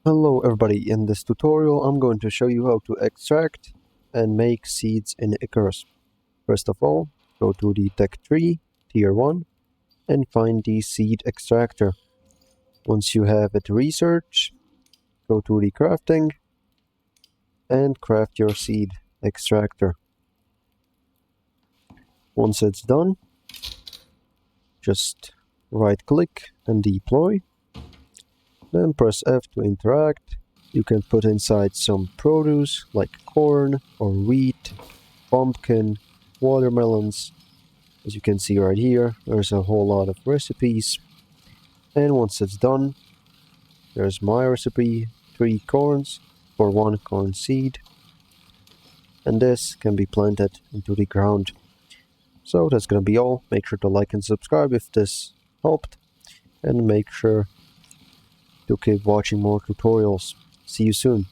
Hello everybody, in this tutorial I'm going to show you how to extract and make seeds in ICARUS. First of all, go to the tech tree, tier 1, and find the seed extractor. Once you have it researched, go to the crafting and craft your seed extractor. Once it's done, just right click and deploy, then press F to interact. You can put inside some produce like corn or wheat, pumpkin, watermelons. As you can see right here, there's a whole lot of recipes. And once it's done, there's my recipe, 3 corns for 1 corn seed. And this can be planted into the ground. So that's gonna be all. Make sure to like and subscribe if this helped. And make sure to keep watching more tutorials. See you soon.